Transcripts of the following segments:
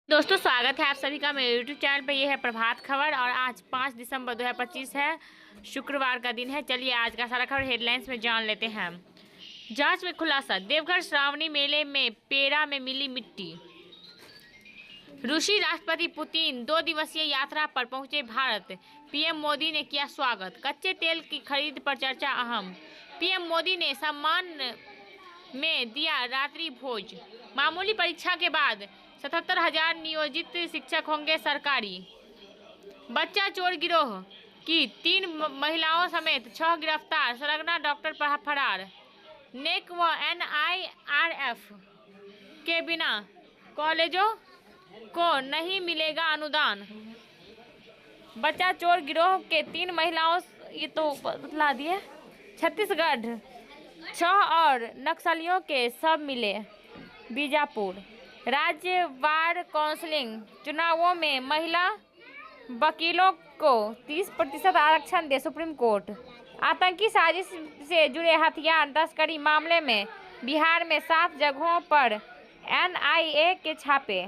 दोस्तों स्वागत है आप सभी का मेरे यूट्यूब चैनल पे। ये है प्रभात खबर और आज 5 दिसंबर 2025 है, शुक्रवार का दिन है। चलिए आज का सारा खबर हेडलाइंस में जान लेते हैं। जांच में खुलासा, देवघर श्रावणी मेले में पेड़ा में मिली मिट्टी। रूसी राष्ट्रपति पुतिन 2 दिवसीय यात्रा पर पहुंचे भारत, पीएम मोदी ने किया स्वागत। कच्चे तेल की खरीद पर चर्चा अहम, पीएम मोदी ने सम्मान में दिया रात्रि भोज। मामूली परीक्षा के बाद 77,000 नियोजित शिक्षक होंगे सरकारी। बच्चा चोर गिरोह की 3 महिलाओं समेत 6 गिरफ्तार, सरगना डॉक्टर फरार। नेक व एनआईआरएफ के बिना कॉलेजों को नहीं मिलेगा अनुदान। बच्चा चोर गिरोह के 3 महिलाओं, ये तो बतला दिए। छत्तीसगढ़ 6 और नक्सलियों के सब मिले बीजापुर। राज्य बार काउंसिलिंग चुनावों में महिला वकीलों को 30% आरक्षण दे सुप्रीम कोर्ट। आतंकी साजिश से जुड़े हथियार तस्करी मामले में बिहार में 7 जगहों पर एनआईए के छापे।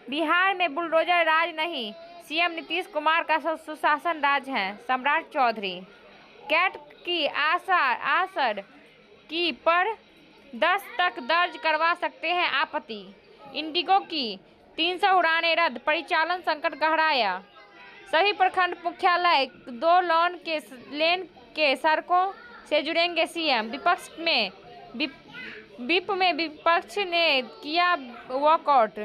बिहार में बुलडोजर राज नहीं, सीएम नीतीश कुमार का सुशासन राज है, सम्राट चौधरी। कैट की आसर की पर 10 तक दर्ज करवा सकते हैं आपत्ति। इंडिगो की 300 उड़ानें रद्द, परिचालन संकट गहराया। सभी प्रखंड मुख्यालय 2 लेन के सड़कों से जुड़ेंगे सीएम। विप में विपक्ष ने किया वॉकआउट।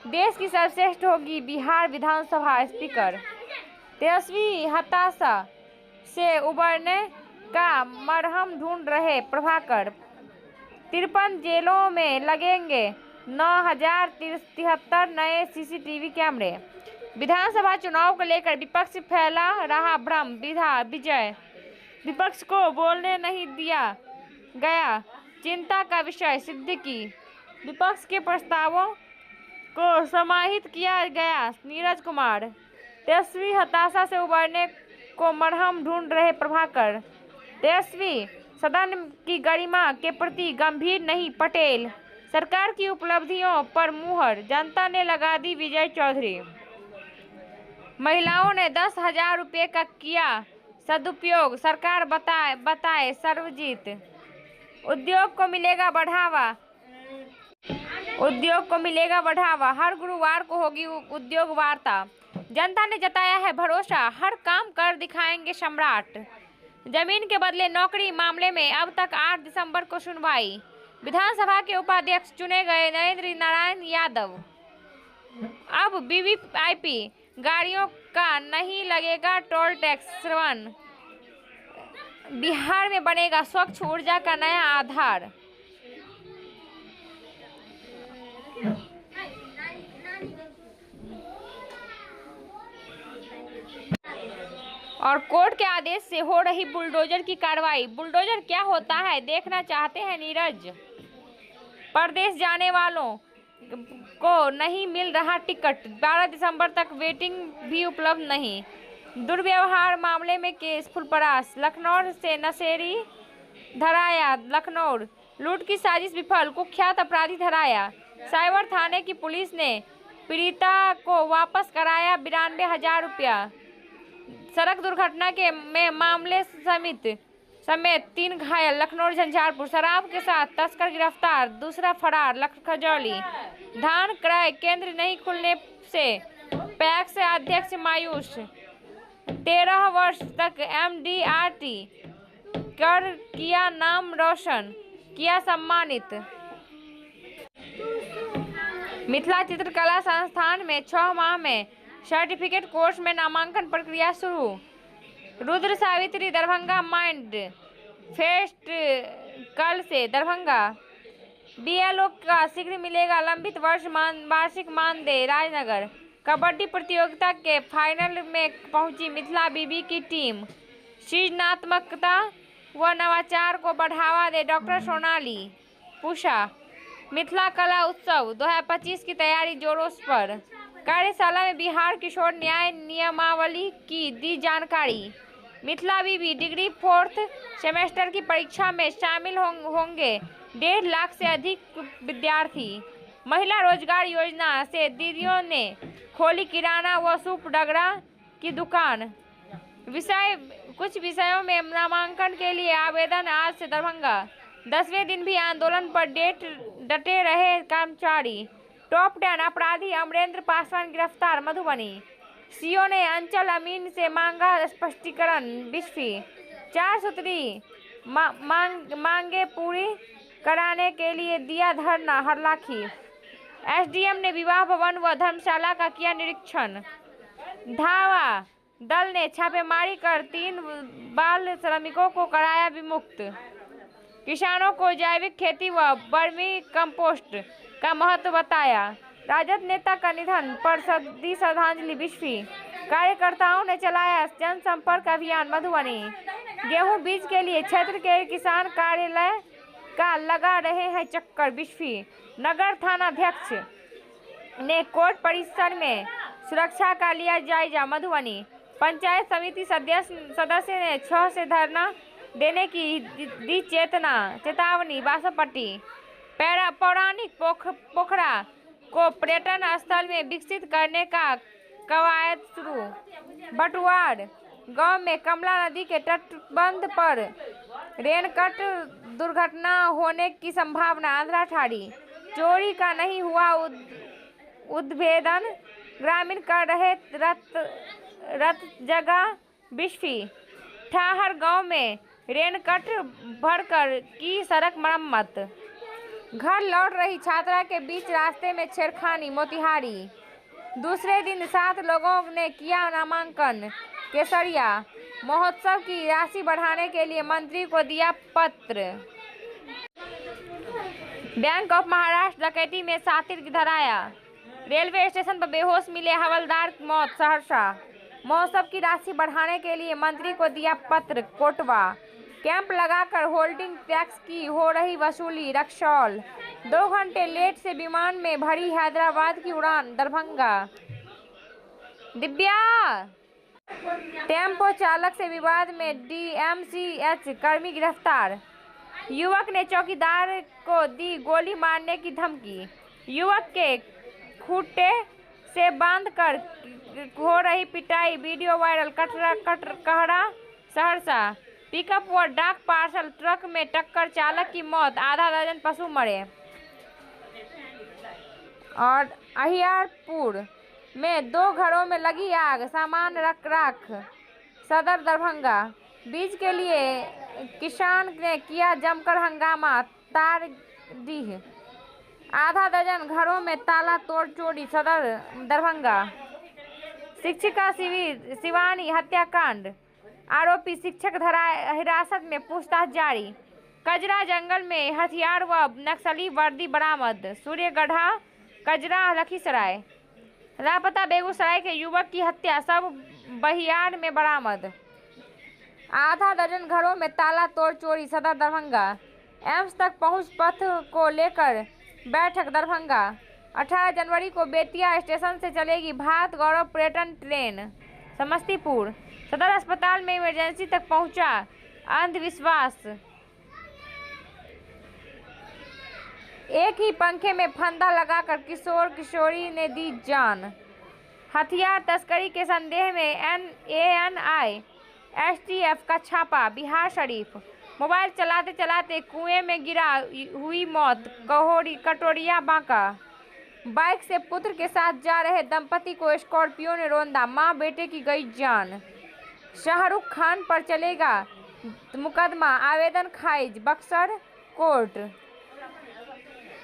देश की सर्वश्रेष्ठ होगी बिहार विधानसभा स्पीकर। तेजस्वी हताशा से उबरने का मरहम ढूंढ रहे प्रभाकर। 53 जेलों में लगेंगे 9,073 नए सीसीटीवी कैमरे। विधानसभा चुनाव को लेकर विपक्ष फैला रहा भ्रम, विपक्ष को बोलने नहीं दिया गया, चिंता का विषय सिद्दीकी। विपक्ष के प्रस्तावों को समाहित किया गया, नीरज कुमार। तेजस्वी हताशा से उबरने को मरहम ढूंढ रहे प्रभाकर। तेजस्वी सदन की गरिमा के प्रति गंभीर नहीं, पटेल। सरकार की उपलब्धियों पर मुहर, जनता ने लगा दी विजय चौधरी। महिलाओं ने 10,000 रुपये का किया सदुपयोग, सरकार बताए सर्वजीत। उद्योग को मिलेगा बढ़ावा, हर गुरुवार को होगी उद्योग वार्ता। जनता ने जताया है भरोसा, हर काम कर दिखाएंगे सम्राट। जमीन के बदले नौकरी मामले में अब तक 8 दिसंबर को सुनवाई। विधानसभा के उपाध्यक्ष चुने गए नरेंद्र नारायण यादव। अब वीवीआईपी गाड़ियों का नहीं लगेगा टोल टैक्स, श्रवण। बिहार में बनेगा स्वच्छ ऊर्जा का नया आधार। और कोर्ट के आदेश से हो रही बुलडोजर की कार्रवाई। बुलडोजर क्या होता है देखना चाहते हैं नीरज। परदेश जाने वालों को नहीं मिल रहा टिकट, 12 दिसंबर तक वेटिंग भी उपलब्ध नहीं। दुर्व्यवहार मामले में केस फुलपरास, लखनऊ से नशेड़ी धराया। लखनऊ लूट की साजिश विफल, कुख्यात अपराधी धराया। साइबर थाने की पुलिस ने पीड़िता को वापस कराया 92,000 रुपया। सड़क दुर्घटना के मामले समेत 3 घायल, लखनऊ झंझारपुर। शराब के साथ तस्कर गिरफ्तार, दूसरा फरार खजौली। धान क्रय केंद्र नहीं खुलने से पैक्स अध्यक्ष मायूस। 13 वर्ष तक एमडीआरटी कर किया नाम रोशन, किया सम्मानित। मिथिला चित्रकला संस्थान में 6 माह में सर्टिफिकेट कोर्स में नामांकन प्रक्रिया शुरू। रुद्र सावित्री दरभंगा माइंड फेस्ट कल से दरभंगा। बीएलओ का शीघ्र मिलेगा लंबित वार्षिक मानदेय, राजनगर। कबड्डी प्रतियोगिता के फाइनल में पहुंची मिथिला बीबी की टीम। सृजनात्मकता व नवाचार को बढ़ावा दे डॉक्टर सोनाली पूषा। मिथिला कला उत्सव 2025 की तैयारी जोरों पर। कार्यशाला में बिहार किशोर न्याय नियमावली की दी जानकारी। मिथिला बीबी डिग्री 4th सेमेस्टर की परीक्षा में शामिल होंगे 1.5 लाख से अधिक विद्यार्थी। महिला रोजगार योजना से दीदियों ने खोली किराना व सूप डगरा की दुकान। कुछ विषयों में नामांकन के लिए आवेदन आज से दरभंगा। 10वें दिन भी आंदोलन पर डटे रहे कर्मचारी। टॉप 10 अपराधी अमरेंद्र पासवान गिरफ्तार मधुबनी। सीओ ने अंचल अमीन से मांगा स्पष्टीकरण। बिस्फी 4 सूत्री मांगे पूरी कराने के लिए दिया धरना हरलाखी। एसडीएम ने विवाह भवन व धर्मशाला का किया निरीक्षण। धावा दल ने छापेमारी कर 3 बाल श्रमिकों को कराया विमुक्त। किसानों को जैविक खेती व वर्मी कंपोस्ट का महत्व बताया। राजद नेता का निधन पर दी श्रद्धांजलि। बिस्फी कार्यकर्ताओं ने चलाया जनसंपर्क अभियान मधुबनी। गेहूं बीज के लिए क्षेत्र के किसान कार्यालय का लगा रहे हैं चक्कर। बिस्फी नगर थानाध्यक्ष ने कोर्ट परिसर में सुरक्षा का लिया जायजा मधुबनी। पंचायत समिति सदस्य ने 6 से धरना देने की दी चेतावनी। बासपट्टी पौराणिक पोखरा को पर्यटन स्थल में विकसित करने का कवायद शुरू। बटुआड़ गांव में कमला नदी के तटबंध पर रेनकट दुर्घटना होने की संभावना। आंध्रा ठाड़ी चोरी का नहीं हुआ उद्भेदन, ग्रामीण कर रहे रत जगह। बिस्फी ठाहर गांव में रेनकट भरकर की सड़क मरम्मत। घर लौट रही छात्रा के बीच रास्ते में छेड़खानी मोतिहारी। दूसरे दिन 7 लोगों ने किया नामांकन। केसरिया महोत्सव की राशि बढ़ाने के लिए मंत्री को दिया पत्र। बैंक ऑफ महाराष्ट्र डकैती में शातिर धराया। रेलवे स्टेशन पर बेहोश मिले हवलदार मौत सहरसा। महोत्सव की राशि बढ़ाने के लिए मंत्री को दिया पत्र। कोटवा कैंप लगाकर होल्डिंग टैक्स की हो रही वसूली। रक्सौल 2 घंटे लेट से विमान में भरी हैदराबाद की उड़ान दरभंगा। दिव्या टेम्पो चालक से विवाद में डीएमसीएच कर्मी गिरफ्तार। युवक ने चौकीदार को दी गोली मारने की धमकी। युवक के खूंटे से बांधकर हो रही पिटाई वीडियो वायरल। कहरा सहरसा पिकअप व डाक पार्सल ट्रक में टक्कर, चालक की मौत, आधा दर्जन पशु मरे। और अहियारपुर में 2 घरों में लगी आग, सामान राख। सदर दरभंगा बीज के लिए किसान ने किया जमकर हंगामा। तारडीह आधा दर्जन घरों में ताला तोड़ चोरी। सदर दरभंगा शिक्षिका शिवानी हत्याकांड, आरोपी शिक्षक हिरासत में, पूछताछ जारी। कजरा जंगल में हथियार व नक्सली वर्दी बरामद। सूर्यगढ़ा कजरा लखीसराय लापता बेगूसराय के युवक की हत्या, सब बहियार में बरामद। आधा दर्जन घरों में ताला तोड़ चोरी। सदर दरभंगा एम्स तक पहुंच पथ को लेकर बैठक दरभंगा। 18 जनवरी को बेतिया स्टेशन से चलेगी भारत गौरव पर्यटन ट्रेन। समस्तीपुर सदर अस्पताल में इमरजेंसी तक पहुंचा अंधविश्वास। एक ही पंखे में फंदा लगाकर किशोर किशोरी ने दी जान। हथियार तस्करी के संदेह में एएनआई एसटीएफ का छापा। बिहार शरीफ मोबाइल चलाते चलाते कुएं में गिरा, हुई मौत। कटोरिया बांका बाइक से पुत्र के साथ जा रहे दंपति को स्कॉर्पियो ने रौंदा, मां बेटे की गई जान। शाहरुख खान पर चलेगा मुकदमा, आवेदन खारिज। बक्सर कोर्ट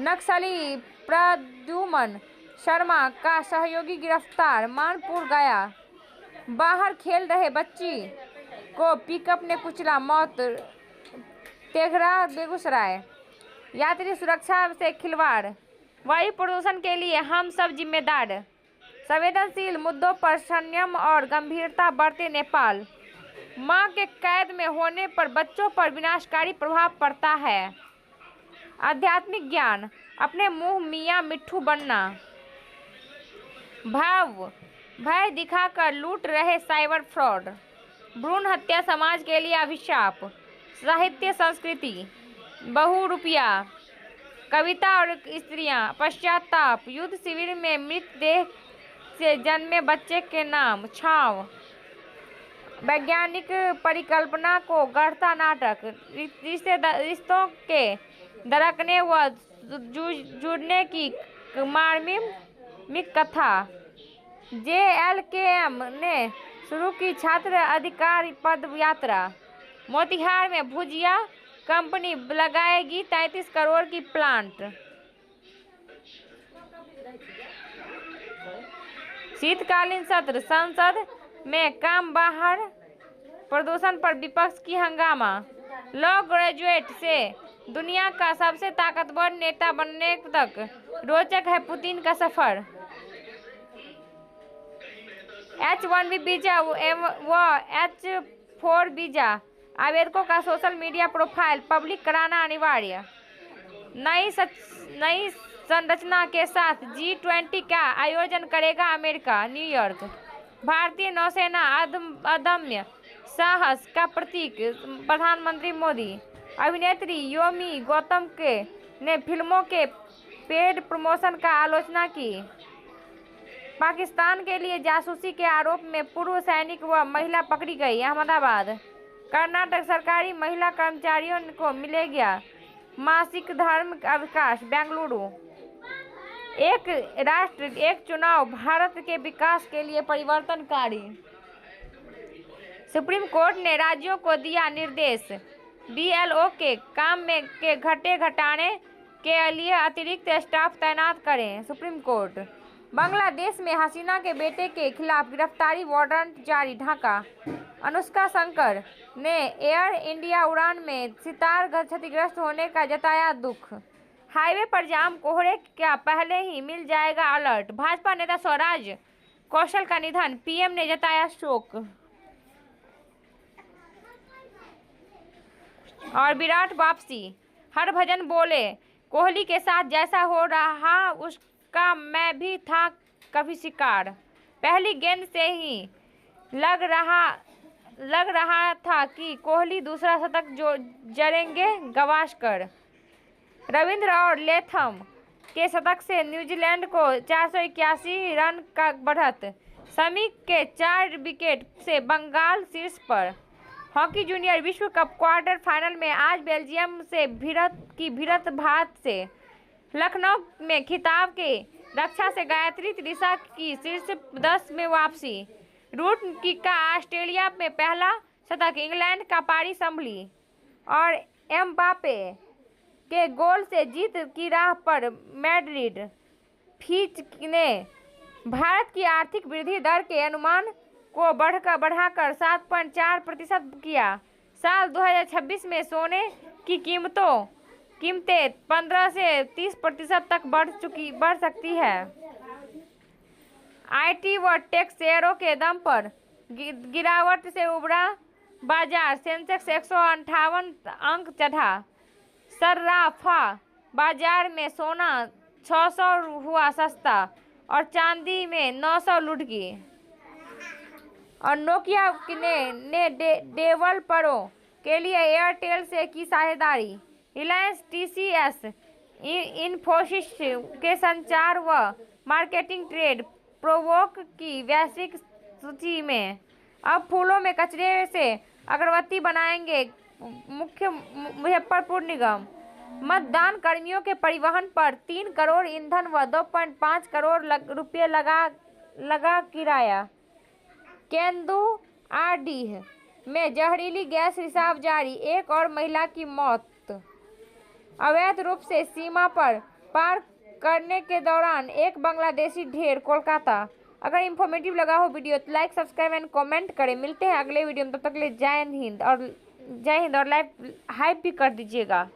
नक्सली प्रद्युमन शर्मा का सहयोगी गिरफ्तार। मानपुर गया बाहर खेल रहे बच्ची को पिकअप ने कुचला, मौत। तेघरा बेगूसराय यात्री सुरक्षा से खिलवाड़। वायु प्रदूषण के लिए हम सब जिम्मेदार। संवेदनशील मुद्दों पर संयम और गंभीरता बरते नेपाल। मां के कैद में होने पर बच्चों पर विनाशकारी प्रभाव पड़ता है। आध्यात्मिक ज्ञान अपने मुंह मियां मिट्ठू बनना। भय दिखाकर लूट रहे साइबर फ्रॉड। भ्रूण हत्या समाज के लिए अभिशाप। साहित्य संस्कृति बहुरूपिया कविता और स्त्रियां, पश्चाताप, युद्ध शिविर में मृतदेह से जन्मे बच्चे के नाम, छाव, वैज्ञानिक परिकल्पना को गढ़ता नाटक, रिश्तों के दरकने व जुड़ने की मार्मिक कथा, JLKM ने शुरू की छात्र अधिकार पद यात्रा, मोतिहार में भुजिया कंपनी लगाएगी 33 करोड़ की प्लांट, शीतकालीन सत्र, संसद में काम बाहर, प्रदूषण पर विपक्ष की हंगामा, लॉ ग्रेजुएट से दुनिया का सबसे ताकतवर नेता बनने तक रोचक है पुतिन का सफर, H1B वीजा व H4 वीजा आवेदकों का सोशल मीडिया प्रोफाइल पब्लिक कराना अनिवार्य, नई संरचना के साथ G20 का आयोजन करेगा अमेरिका, न्यूयॉर्क, भारतीय नौसेना अदम्य साहस का प्रतीक, प्रधानमंत्री मोदी, अभिनेत्री योमी गौतम ने फिल्मों के पेड प्रमोशन का आलोचना की, पाकिस्तान के लिए जासूसी के आरोप में पूर्व सैनिक व महिला पकड़ी गई, अहमदाबाद, कर्नाटक सरकारी महिला कर्मचारियों को मिलेगा मासिक धर्म अवकाश, बेंगलुरु, एक राष्ट्र एक चुनाव भारत के विकास के लिए परिवर्तनकारी, सुप्रीम कोर्ट ने राज्यों को दिया निर्देश, BLO के काम में के घटाने के लिए अतिरिक्त स्टाफ तैनात करें, सुप्रीम कोर्ट, बांग्लादेश में हसीना के बेटे के खिलाफ गिरफ्तारी वारंट जारी, ढाका, अनुष्का शंकर ने एयर इंडिया उड़ान में सितार क्षतिग्रस्त होने का जताया दुख, हाईवे पर जाम कोहरे का पहले ही मिल जाएगा अलर्ट, भाजपा नेता स्वराज कौशल का निधन, PM ने जताया शोक, और विराट वापसी, हरभजन बोले कोहली के साथ जैसा हो रहा उसका मैं भी था कभी शिकार, पहली गेंद से ही लग रहा था कि कोहली दूसरा शतक जड़ेंगे गवास्कर, रविंद्र और लेथम के शतक से न्यूजीलैंड को 481 रन का बढ़त, शमी के 4 विकेट से बंगाल शीर्ष पर, हॉकी जूनियर विश्व कप क्वार्टर फाइनल में आज बेल्जियम से भिड़त भारत से, लखनऊ में खिताब के रक्षा से गायत्री त्रिशा की शीर्ष 10 में वापसी, रूट का ऑस्ट्रेलिया में पहला शतक, इंग्लैंड का पारी संभली, और एम्बापे के गोल से जीत की राह पर मैड्रिड, फिच ने भारत की आर्थिक वृद्धि दर के अनुमान को बढ़ाकर 7.4% किया, साल 2026 में सोने की कीमतें 15 से 30% तक बढ़ सकती है, IT व टेक शेयरों के दम पर गिरावट से उभरा बाजार, सेंसेक्स 158 अंक चढ़ा, सर्राफा बाजार में सोना 600 हुआ सस्ता और चांदी में 900 लुढ़की, और नोकिया ने डेवलपरों के लिए एयरटेल से की साझेदारी, रिलायंस TCS इन्फोसिस के संचार व मार्केटिंग ट्रेड प्रोवोक की वैश्विक सूची में, अब फूलों में कचरे से अगरबत्ती बनाएंगे मुजफ्फरपुर निगम, मतदान कर्मियों के परिवहन पर 3 करोड़ ईंधन व 2.5 करोड़ रुपये लगा किराया, केंदु आरडीह में जहरीली गैस रिसाव जारी, एक और महिला की मौत, अवैध रूप से सीमा पार करने के दौरान एक बांग्लादेशी ढेर, कोलकाता। अगर इन्फॉर्मेटिव लगा हो वीडियो तो लाइक सब्सक्राइब एंड कमेंट करें। मिलते हैं अगले वीडियो में, तब तक के लिए जय हिंद और लाइक हाइप भी कर दीजिएगा।